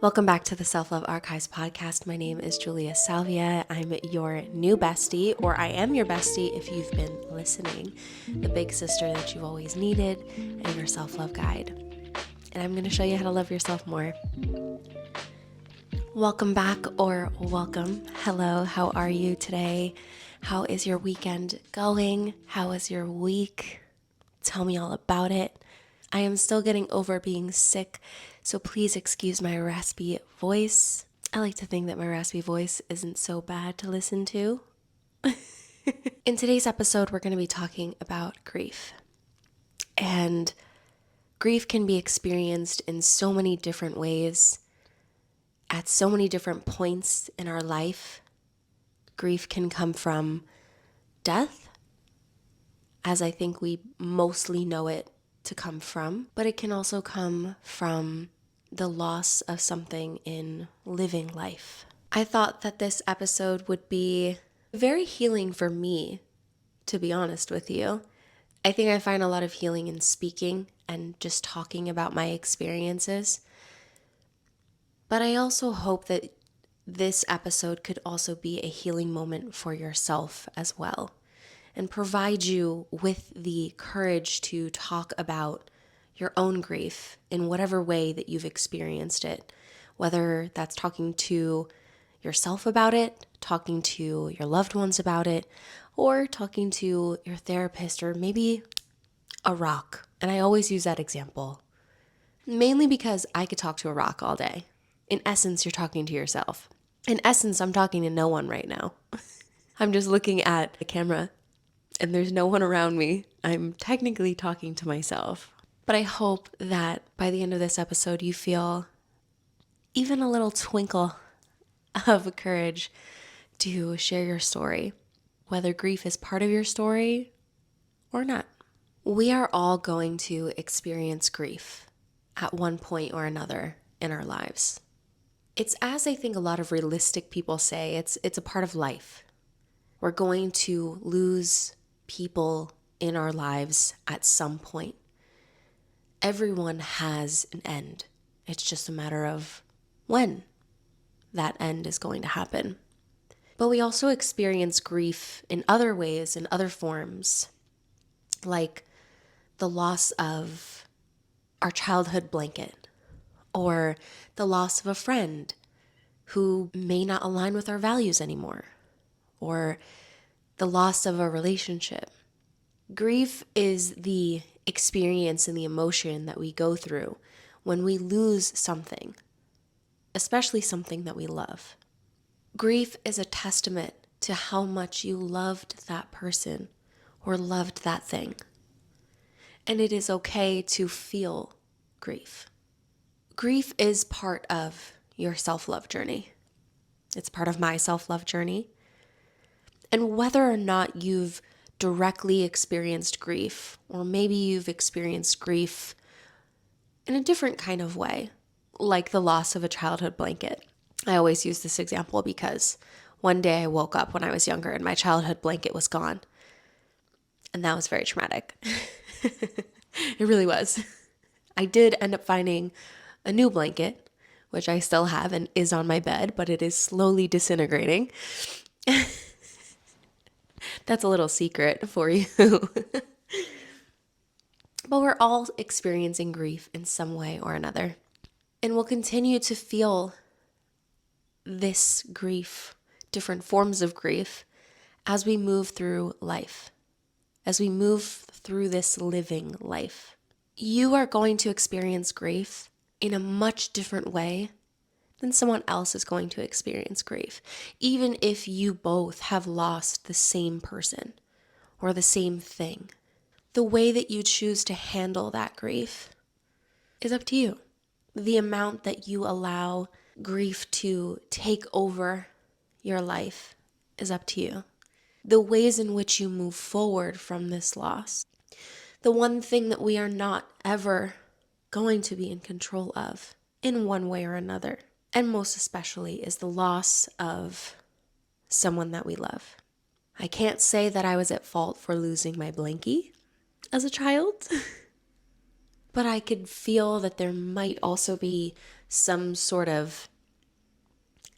Welcome back to the Self-Love Archives podcast. My name is Julia Salvia. I'm your new bestie, or I am your bestie if you've been listening, the big sister that you've always needed, and your self-love guide. And I'm going to show you how to love yourself more. Welcome back, or welcome. Hello, how are you today? How is your weekend going? How is your week? Tell me all about it. I am still getting over being sick, so please excuse my raspy voice. I like to think that my raspy voice isn't so bad to listen to. In today's episode, we're going to be talking about grief. And grief can be experienced in so many different ways, at so many different points in our life. Grief can come from death, as I think we mostly know it to come from, but it can also come from the loss of something in living life. I thought that this episode would be very healing for me, to be honest with you. I think I find a lot of healing in speaking and just talking about my experiences. But I also hope that this episode could also be a healing moment for yourself as well, and provide you with the courage to talk about your own grief in whatever way that you've experienced it, whether that's talking to yourself about it, talking to your loved ones about it, or talking to your therapist, or maybe a rock. And I always use that example, mainly because I could talk to a rock all day. In essence, you're talking to yourself. In essence, I'm talking to no one right now. I'm just looking at the camera and there's no one around me. I'm technically talking to myself. But I hope that by the end of this episode, you feel even a little twinkle of courage to share your story, whether grief is part of your story or not. We are all going to experience grief at one point or another in our lives. It's, as I think a lot of realistic people say, it's a part of life. We're going to lose people in our lives at some point. Everyone has an end. It's just a matter of when that end is going to happen. But we also experience grief in other ways, in other forms, like the loss of our childhood blanket, or the loss of a friend who may not align with our values anymore, or the loss of a relationship. Grief is the experience and the emotion that we go through when we lose something, especially something that we love. Grief is a testament to how much you loved that person or loved that thing. And it is okay to feel grief. Grief is part of your self-love journey. It's part of my self-love journey. And whether or not you've directly experienced grief, or maybe you've experienced grief in a different kind of way, like the loss of a childhood blanket. I always use this example because one day I woke up when I was younger and my childhood blanket was gone. And that was very traumatic. It really was. I did end up finding a new blanket, which I still have and is on my bed, but it is slowly disintegrating. That's a little secret for you. But we're all experiencing grief in some way or another. And we'll continue to feel this grief, different forms of grief, as we move through life, as we move through this living life. You are going to experience grief in a much different way than someone else is going to experience grief, even if you both have lost the same person or the same thing. The way that you choose to handle that grief is up to you. The amount that you allow grief to take over your life is up to you. The ways in which you move forward from this loss. The one thing that we are not ever going to be in control of in one way or another, and most especially, is the loss of someone that we love. I can't say that I was at fault for losing my blankie as a child, but I could feel that there might also be some sort of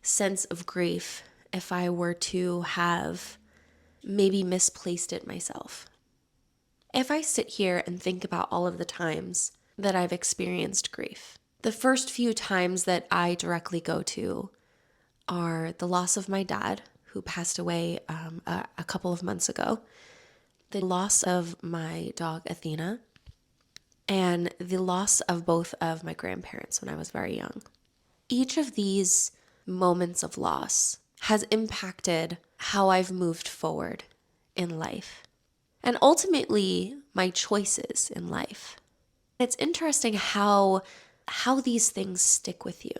sense of grief if I were to have maybe misplaced it myself. If I sit here and think about all of the times that I've experienced grief, the first few times that I directly go to are the loss of my dad, who passed away a couple of months ago, the loss of my dog Athena, and the loss of both of my grandparents when I was very young. Each of these moments of loss has impacted how I've moved forward in life and ultimately my choices in life. It's interesting how these things stick with you.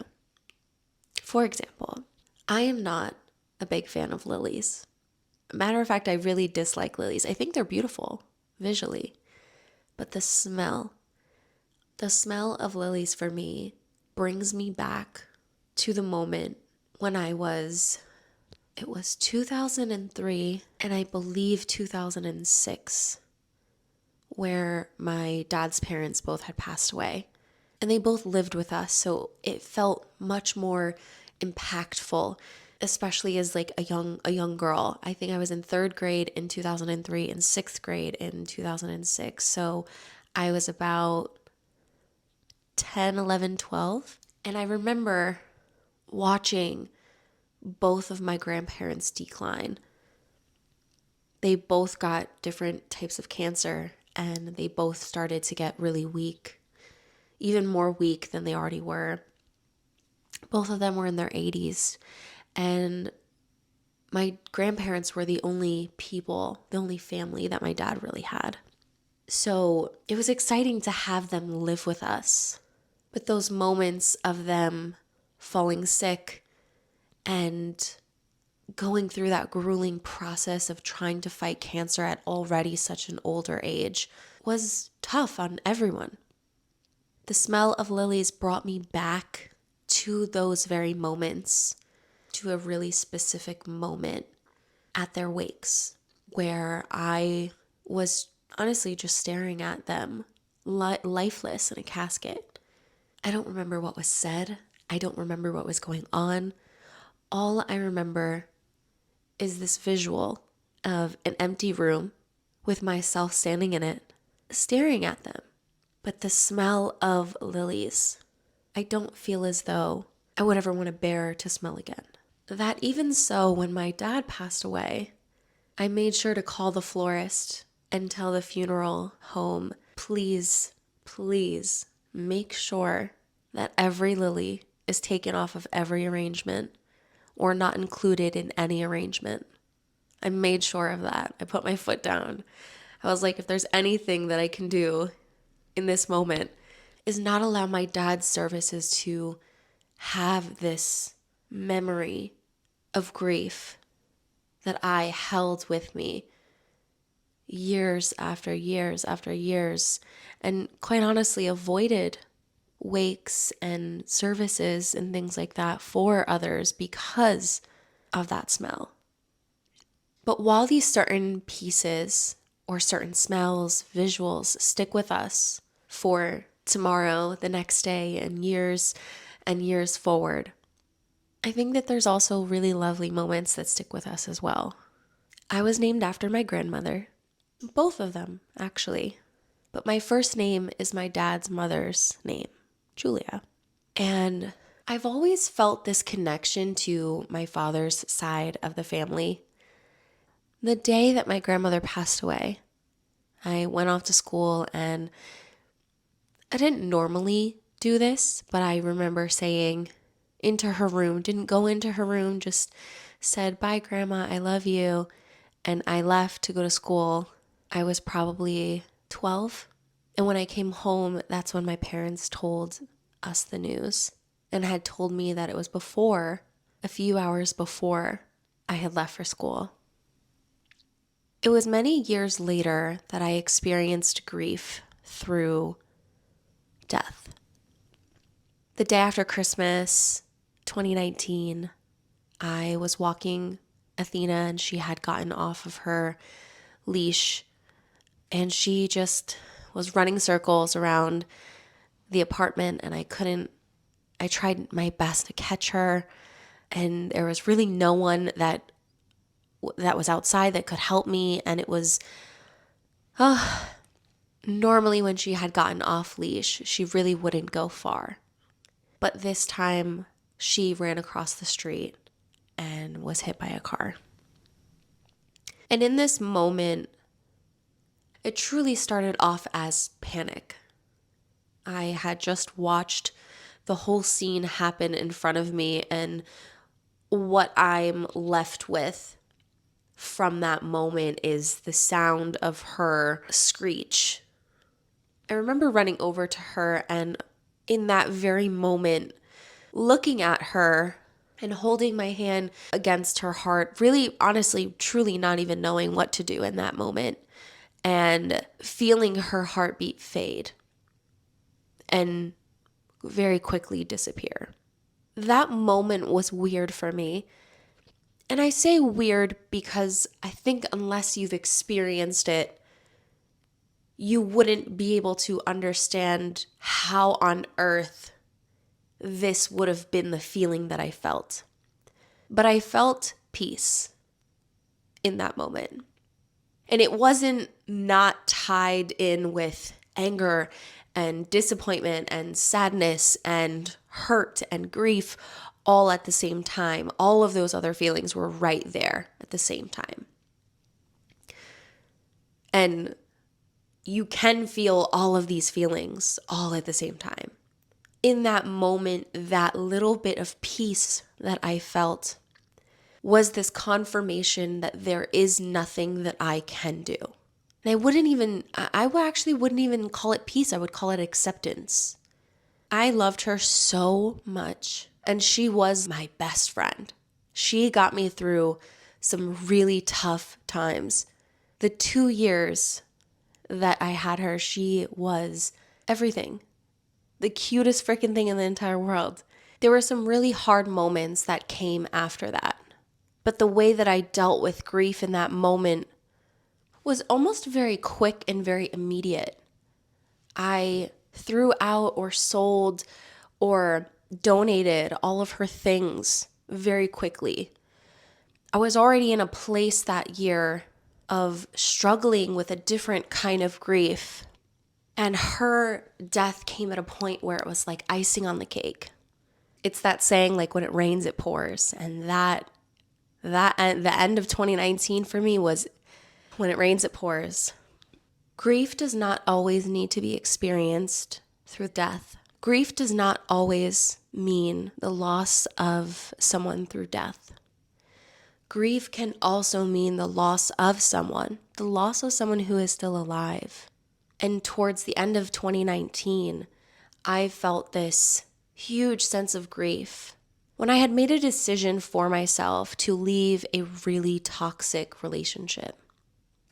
For example, I am not a big fan of lilies. Matter of fact, I really dislike lilies. I think they're beautiful visually, but the smell of lilies for me brings me back to the moment when it was 2003 and I believe 2006, where my dad's parents both had passed away. And they both lived with us, so it felt much more impactful, especially as like a young girl. I think I was in 3rd grade in 2003 and 6th grade in 2006. So I was about 10, 11, 12. And I remember watching both of my grandparents decline. They both got different types of cancer and they both started to get really weak, even more weak than they already were. Both of them were in their 80s, and my grandparents were the only family that my dad really had. So it was exciting to have them live with us. But those moments of them falling sick and going through that grueling process of trying to fight cancer at already such an older age was tough on everyone. The smell of lilies brought me back to those very moments, to a really specific moment at their wakes where I was honestly just staring at them, lifeless in a casket. I don't remember what was said. I don't remember what was going on. All I remember is this visual of an empty room with myself standing in it, staring at them. But the smell of lilies, I don't feel as though I would ever want to bear to smell again. That even so, when my dad passed away, I made sure to call the florist and tell the funeral home, please, please make sure that every lily is taken off of every arrangement or not included in any arrangement. I made sure of that. I put my foot down. I was like, if there's anything that I can do in this moment is not allow my dad's services to have this memory of grief that I held with me years after years after years, and quite honestly avoided wakes and services and things like that for others because of that smell. But while these certain pieces or certain smells, visuals stick with us for tomorrow, the next day, and years forward, I think that there's also really lovely moments that stick with us as well. I was named after my grandmother, both of them actually, but my first name is my dad's mother's name, Julia. And I've always felt this connection to my father's side of the family. The day that my grandmother passed away, I went off to school and I didn't normally do this, but I remember saying into her room, didn't go into her room, just said, bye, Grandma, I love you. And I left to go to school. I was probably 12. And when I came home, that's when my parents told us the news and had told me that it was a few hours before I had left for school. It was many years later that I experienced grief through death. The day after Christmas, 2019, I was walking Athena and she had gotten off of her leash and she just was running circles around the apartment and I couldn't I tried my best to catch her, and there was really no one that was outside that could help me. And it was, normally when she had gotten off leash, she really wouldn't go far. But this time she ran across the street and was hit by a car. And in this moment, it truly started off as panic. I had just watched the whole scene happen in front of me, and what I'm left with from that moment is the sound of her screech. I remember running over to her, and in that very moment, looking at her and holding my hand against her heart, really, honestly, truly not even knowing what to do in that moment, and feeling her heartbeat fade and very quickly disappear. That moment was weird for me. And I say weird because I think unless you've experienced it, you wouldn't be able to understand how on earth this would have been the feeling that I felt. But I felt peace in that moment. And it wasn't not tied in with anger and disappointment and sadness and hurt and grief all at the same time. All of those other feelings were right there at the same time. And you can feel all of these feelings all at the same time. In that moment, that little bit of peace that I felt was this confirmation that there is nothing that I can do. And I actually wouldn't even call it peace. I would call it acceptance. I loved her so much, and she was my best friend. She got me through some really tough times. The 2 years that I had her, she was everything. The cutest freaking thing in the entire world. There were some really hard moments that came after that. But the way that I dealt with grief in that moment was almost very quick and very immediate. I threw out or sold or donated all of her things very quickly. I was already in a place that year of struggling with a different kind of grief. And her death came at a point where it was like icing on the cake. It's that saying, like, when it rains, it pours. And the end of 2019 for me was when it rains, it pours. Grief does not always need to be experienced through death. Grief does not always mean the loss of someone through death. Grief can also mean the loss of someone who is still alive. And towards the end of 2019, I felt this huge sense of grief when I had made a decision for myself to leave a really toxic relationship.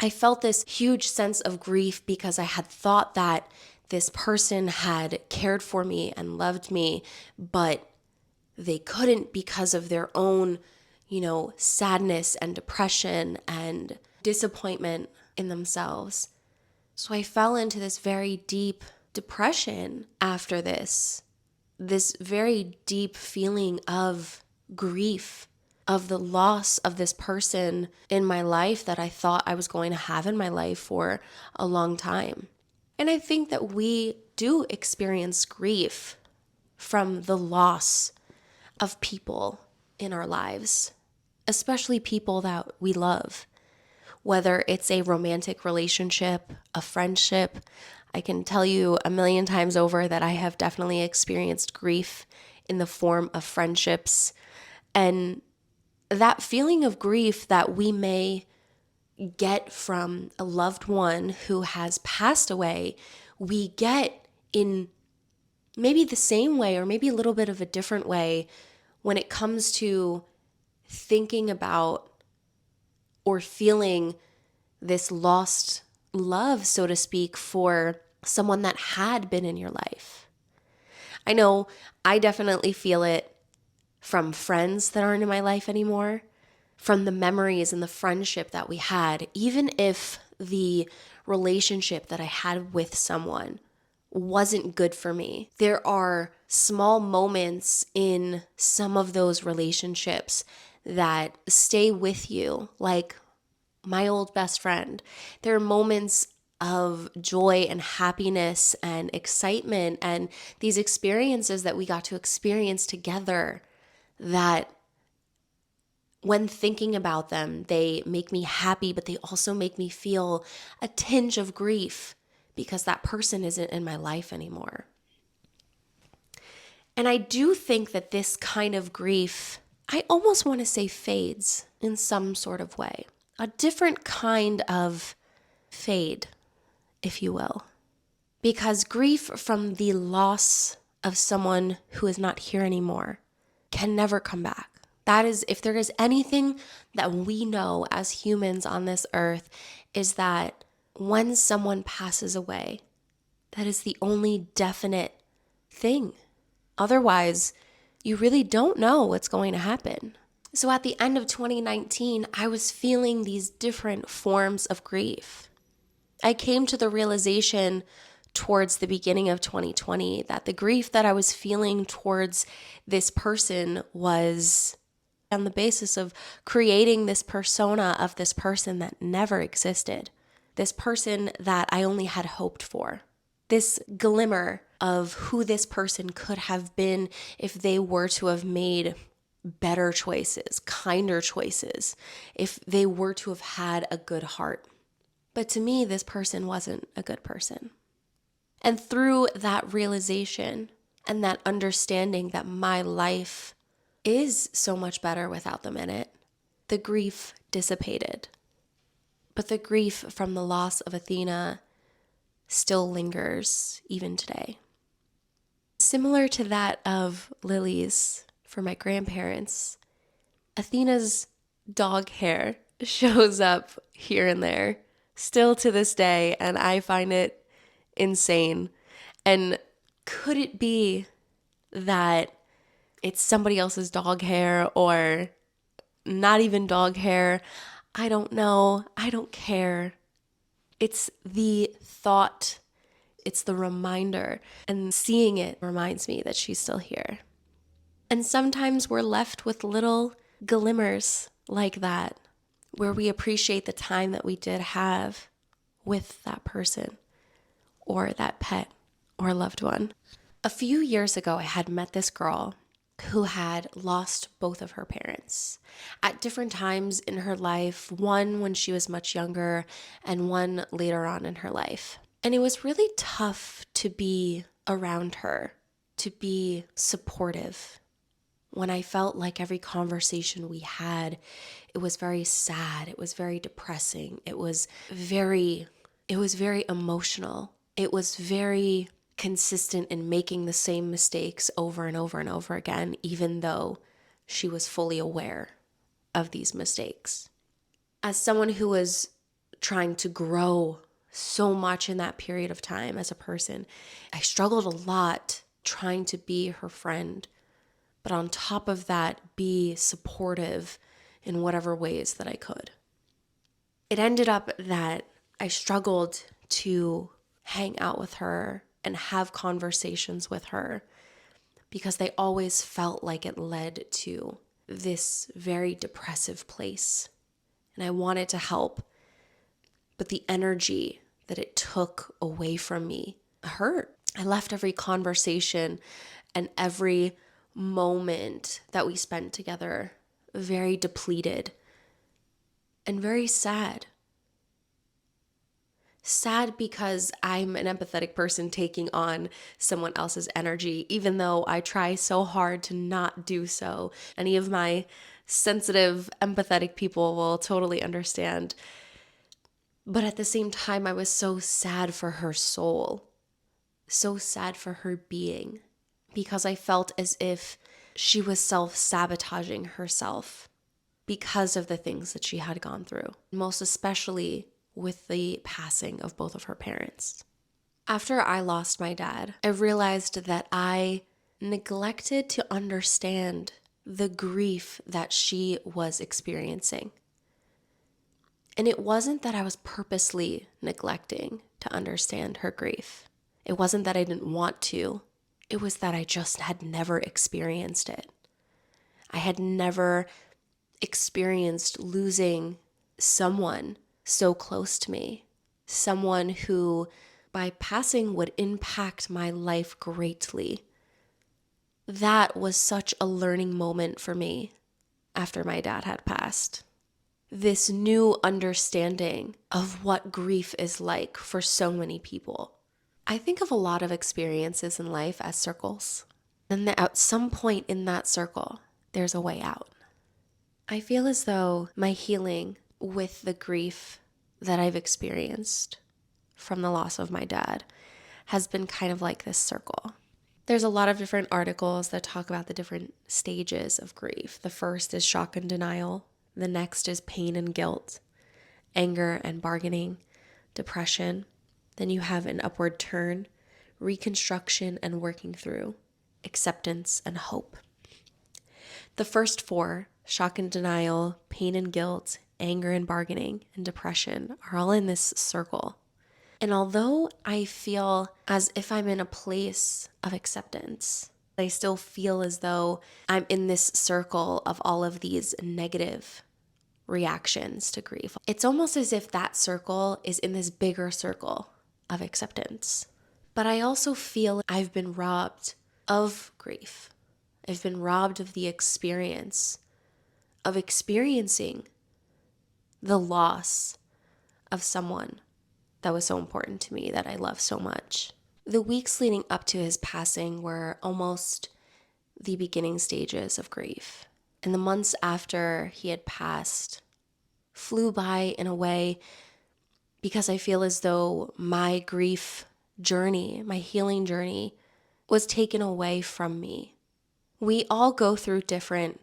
I felt this huge sense of grief because I had thought that this person had cared for me and loved me, but they couldn't because of their own, sadness and depression and disappointment in themselves. So I fell into this very deep depression after this very deep feeling of grief, of the loss of this person in my life that I thought I was going to have in my life for a long time. And I think that we do experience grief from the loss of people in our lives, especially people that we love. Whether it's a romantic relationship, a friendship, I can tell you a million times over that I have definitely experienced grief in the form of friendships. And that feeling of grief that we may get from a loved one who has passed away, we get in maybe the same way or maybe a little bit of a different way when it comes to thinking about or feeling this lost love, so to speak, for someone that had been in your life. I know I definitely feel it from friends that aren't in my life anymore, from the memories and the friendship that we had, even if the relationship that I had with someone wasn't good for me. There are small moments in some of those relationships that stay with you, like my old best friend. There are moments of joy and happiness and excitement and these experiences that we got to experience together that when thinking about them, they make me happy, but they also make me feel a tinge of grief because that person isn't in my life anymore. And I do think that this kind of grief, I almost want to say fades in some sort of way. A different kind of fade, if you will. Because grief from the loss of someone who is not here anymore can never come back. That is, if there is anything that we know as humans on this earth, is that when someone passes away, that is the only definite thing. Otherwise, you really don't know what's going to happen. So at the end of 2019, I was feeling these different forms of grief. I came to the realization towards the beginning of 2020 that the grief that I was feeling towards this person was on the basis of creating this persona of this person that never existed, this person that I only had hoped for, this glimmer of who this person could have been if they were to have made better choices, kinder choices, if they were to have had a good heart. But to me, this person wasn't a good person. And through that realization and that understanding that my life is so much better without them in it, the grief dissipated. But the grief from the loss of Athena still lingers even today. Similar to that of Lily's for my grandparents, Athena's dog hair shows up here and there still to this day, and I find it insane. And could it be that it's somebody else's dog hair or not even dog hair? I don't know. I don't care. It's the thought, it's the reminder, and seeing it reminds me that she's still here. And sometimes we're left with little glimmers like that, where we appreciate the time that we did have with that person or that pet or loved one. A few years ago, I had met this girl who had lost both of her parents at different times in her life, one when she was much younger and one later on in her life. And it was really tough to be around her, to be supportive. When I felt like every conversation we had, it was very sad, it was very depressing, it was very emotional. It was very consistent in making the same mistakes over and over and over again, even though she was fully aware of these mistakes. As someone who was trying to grow so much in that period of time as a person, I struggled a lot trying to be her friend, but on top of that, be supportive in whatever ways that I could. It ended up that I struggled to hang out with her and have conversations with her because they always felt like it led to this very depressive place. And I wanted to help, but the energy that it took away from me hurt. I left every conversation and every moment that we spent together very depleted and very sad. Sad because I'm an empathetic person taking on someone else's energy, even though I try so hard to not do so. Any of my sensitive, empathetic people will totally understand. But at the same time, I was so sad for her soul, so sad for her being, because I felt as if she was self-sabotaging herself because of the things that she had gone through, most especially with the passing of both of her parents. After I lost my dad, I realized that I neglected to understand the grief that she was experiencing. And it wasn't that I was purposely neglecting to understand her grief. It wasn't that I didn't want to. It was that I just had never experienced it. I had never experienced losing someone so close to me, someone who by passing would impact my life greatly. That was such a learning moment for me after my dad had passed. This new understanding of what grief is like for so many people. I think of a lot of experiences in life as circles. And at some point in that circle, there's a way out. I feel as though my healing with the grief that I've experienced from the loss of my dad has been kind of like this circle. There's a lot of different articles that talk about the different stages of grief. The first is shock and denial. The next is pain and guilt, anger and bargaining, depression. Then you have an upward turn, reconstruction and working through, acceptance and hope. The first four, shock and denial, pain and guilt, anger and bargaining, and depression, are all in this circle. And although I feel as if I'm in a place of acceptance, I still feel as though I'm in this circle of all of these negative reactions to grief. It's almost as if that circle is in this bigger circle of acceptance. But I also feel I've been robbed of grief. I've been robbed of the experience of experiencing the loss of someone that was so important to me, that I love so much. The weeks leading up to his passing were almost the beginning stages of grief. And the months after he had passed flew by in a way because I feel as though my grief journey, my healing journey, was taken away from me. We all go through different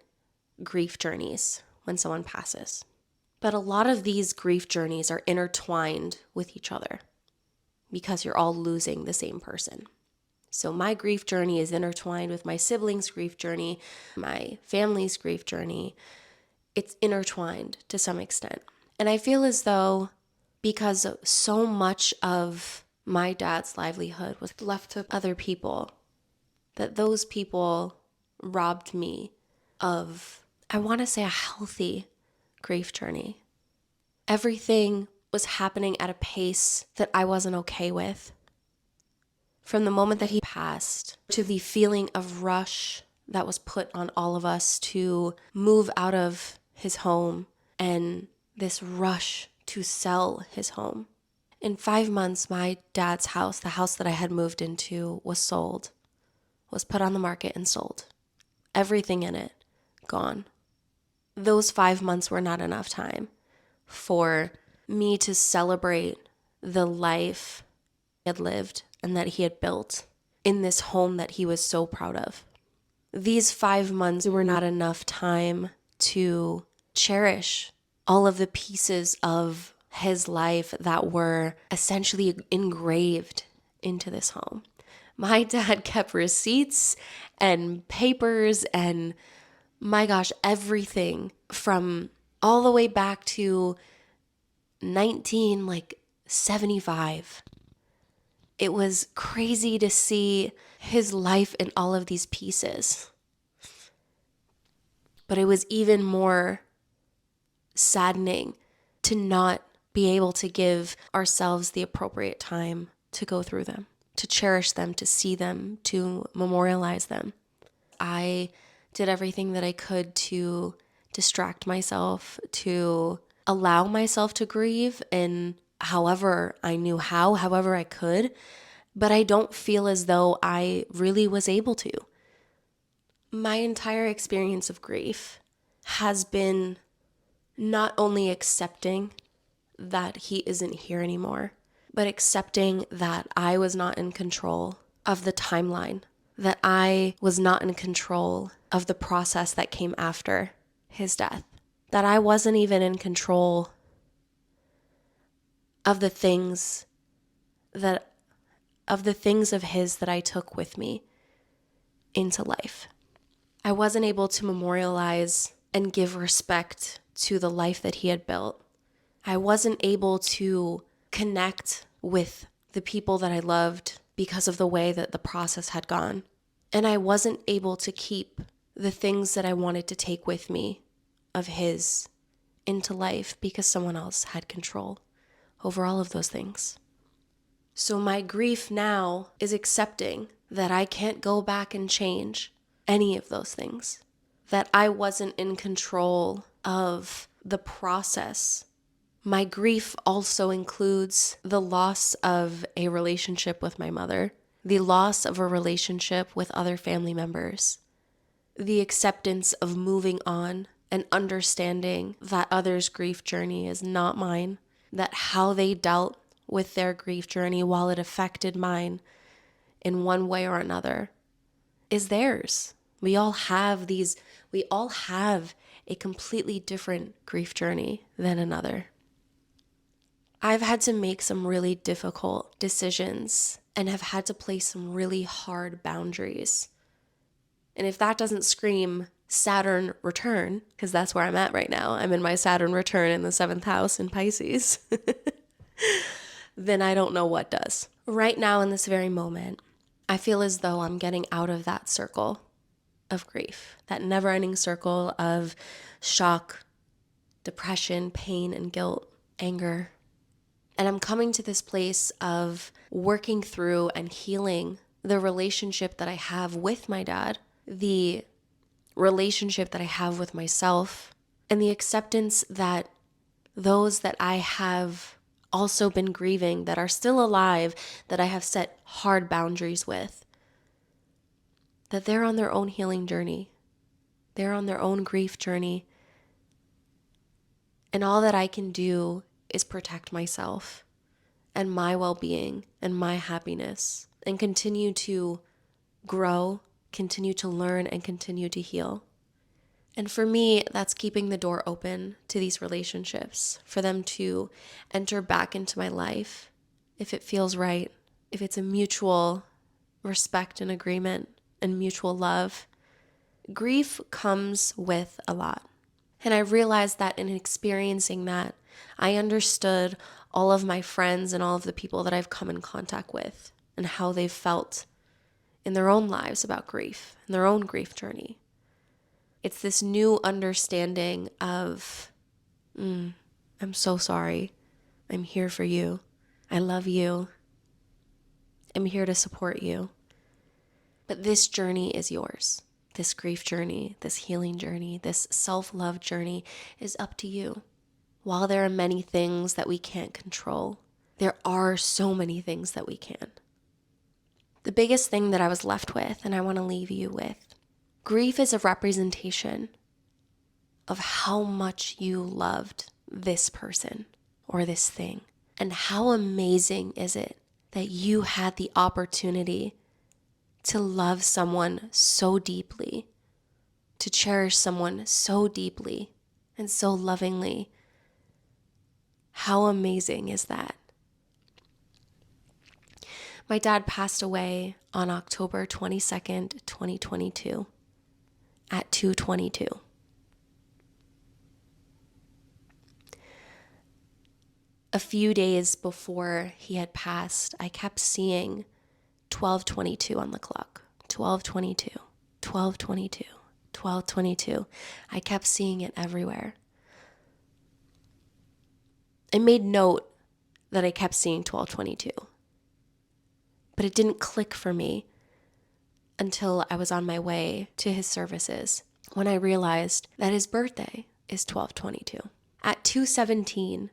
grief journeys when someone passes. But a lot of these grief journeys are intertwined with each other because you're all losing the same person. So my grief journey is intertwined with my siblings' grief journey, my family's grief journey. It's intertwined to some extent. And I feel as though because so much of my dad's livelihood was left to other people, that those people robbed me of, I want to say, a healthy grief journey. Everything was happening at a pace that I wasn't okay with. From the moment that he passed to the feeling of rush that was put on all of us to move out of his home and this rush to sell his home. In 5 months, my dad's house, the house that I had moved into, was sold, was put on the market and sold. Everything in it, gone. Those 5 months were not enough time for me to celebrate the life he had lived and that he had built in this home that he was so proud of. These 5 months were not enough time to cherish all of the pieces of his life that were essentially engraved into this home. My dad kept receipts and papers and, my gosh, everything from all the way back to 1975. It was crazy to see his life in all of these pieces. But it was even more saddening to not be able to give ourselves the appropriate time to go through them, to cherish them, to see them, to memorialize them. I did everything that I could to distract myself, to allow myself to grieve in however I knew how, however I could, but I don't feel as though I really was able to. My entire experience of grief has been not only accepting that he isn't here anymore, but accepting that I was not in control of the timeline, that I was not in control of the process that came after his death, that I wasn't even in control of the things of his that I took with me into life. I wasn't able to memorialize and give respect to the life that he had built. I wasn't able to connect with the people that I loved because of the way that the process had gone. And I wasn't able to keep the things that I wanted to take with me of his into life because someone else had control over all of those things. So my grief now is accepting that I can't go back and change any of those things, that I wasn't in control of the process. My grief also includes the loss of a relationship with my mother, the loss of a relationship with other family members, the acceptance of moving on and understanding that others' grief journey is not mine, that how they dealt with their grief journey while it affected mine in one way or another is theirs. We all have a completely different grief journey than another. I've had to make some really difficult decisions and have had to place some really hard boundaries. And if that doesn't scream Saturn return, because that's where I'm at right now, I'm in my Saturn return in the 7th house in Pisces, then I don't know what does. Right now in this very moment, I feel as though I'm getting out of that circle of grief, that never-ending circle of shock, depression, pain, and guilt, anger. And I'm coming to this place of working through and healing the relationship that I have with my dad, the relationship that I have with myself, and the acceptance that those that I have also been grieving, that are still alive, that I have set hard boundaries with, that they're on their own healing journey. They're on their own grief journey. And all that I can do is protect myself and my well-being and my happiness and continue to grow, continue to learn, and continue to heal. And for me, that's keeping the door open to these relationships, for them to enter back into my life if it feels right, if it's a mutual respect and agreement and mutual love. Grief comes with a lot. And I realized that in experiencing that, I understood all of my friends and all of the people that I've come in contact with and how they've felt in their own lives about grief and their own grief journey. It's this new understanding of, I'm so sorry. I'm here for you. I love you. I'm here to support you. But this journey is yours. This grief journey, this healing journey, this self-love journey is up to you. While there are many things that we can't control, there are so many things that we can. The biggest thing that I was left with, and I want to leave you with, grief is a representation of how much you loved this person or this thing. And how amazing is it that you had the opportunity to love someone so deeply, to cherish someone so deeply and so lovingly. How amazing is that? My dad passed away on October 22nd, 2022 at 2:22. A few days before he had passed, I kept seeing 12:22 on the clock. 12:22, 12:22, 12:22. I kept seeing it everywhere. I made note that I kept seeing 12:22. But it didn't click for me until I was on my way to his services when I realized that his birthday is 12:22. At 2:17,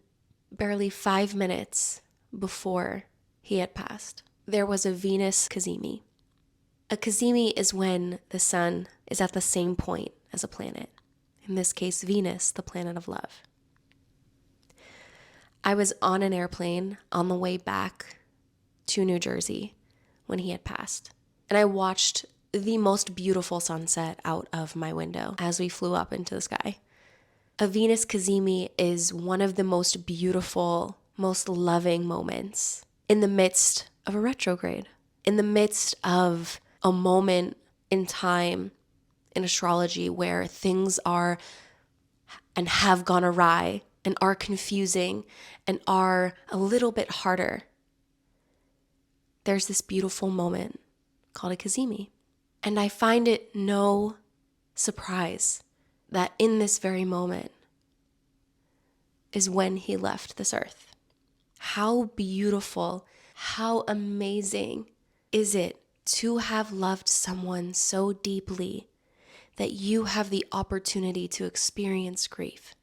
barely 5 minutes before he had passed, there was a Venus cazimi. A cazimi is when the sun is at the same point as a planet. In this case, Venus, the planet of love. I was on an airplane on the way back to New Jersey when he had passed. And I watched the most beautiful sunset out of my window as we flew up into the sky. A Venus cazimi is one of the most beautiful, most loving moments in the midst of a retrograde, in the midst of a moment in time in astrology where things are and have gone awry and are confusing and are a little bit harder. There's this beautiful moment called a cazimi. And I find it no surprise that in this very moment is when he left this earth. How beautiful, how amazing is it to have loved someone so deeply that you have the opportunity to experience grief.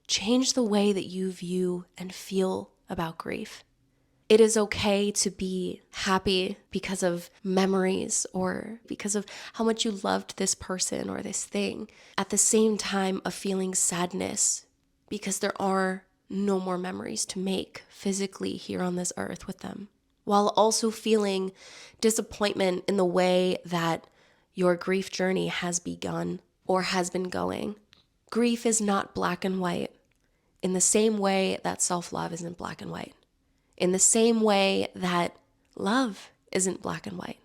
Change the way that you view and feel about grief. It is okay to be happy because of memories or because of how much you loved this person or this thing, at the same time of feeling sadness because there are no more memories to make physically here on this earth with them, while also feeling disappointment in the way that your grief journey has begun or has been going. Grief is not black and white in the same way that self-love isn't black and white, in the same way that love isn't black and white.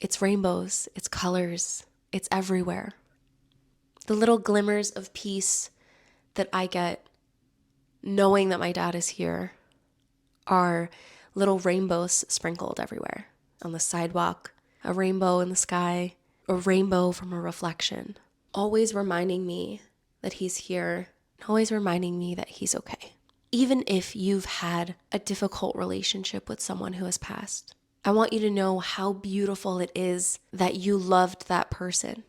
It's rainbows, it's colors, it's everywhere. The little glimmers of peace that I get knowing that my dad is here are little rainbows sprinkled everywhere. On the sidewalk, a rainbow in the sky, a rainbow from a reflection, always reminding me that he's here, always reminding me that he's okay. Even if you've had a difficult relationship with someone who has passed, I want you to know how beautiful it is that you loved that person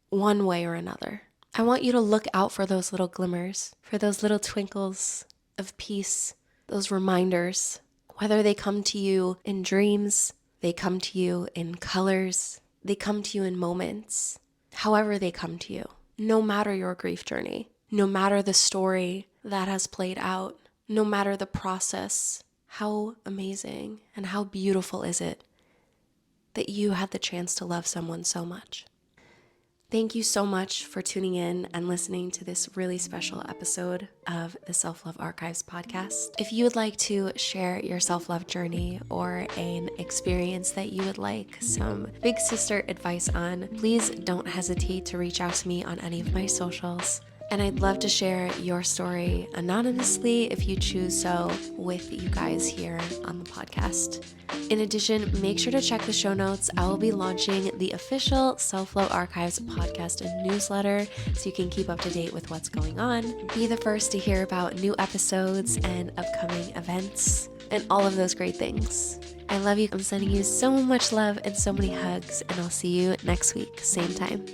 one way or another. I want you to look out for those little glimmers, for those little twinkles of peace, those reminders, whether they come to you in dreams, they come to you in colors, they come to you in moments, however they come to you, no matter your grief journey, no matter the story that has played out, no matter the process. How amazing and how beautiful is it that you had the chance to love someone so much. Thank you so much for tuning in and listening to this really special episode of the Self-Love Archives podcast. If you would like to share your self-love journey or an experience that you would like some big sister advice on, please don't hesitate to reach out to me on any of my socials. And I'd love to share your story anonymously if you choose so with you guys here on the podcast. In addition, make sure to check the show notes. I will be launching the official Self-Love Archives podcast and newsletter so you can keep up to date with what's going on. Be the first to hear about new episodes and upcoming events and all of those great things. I love you. I'm sending you so much love and so many hugs, and I'll see you next week, same time.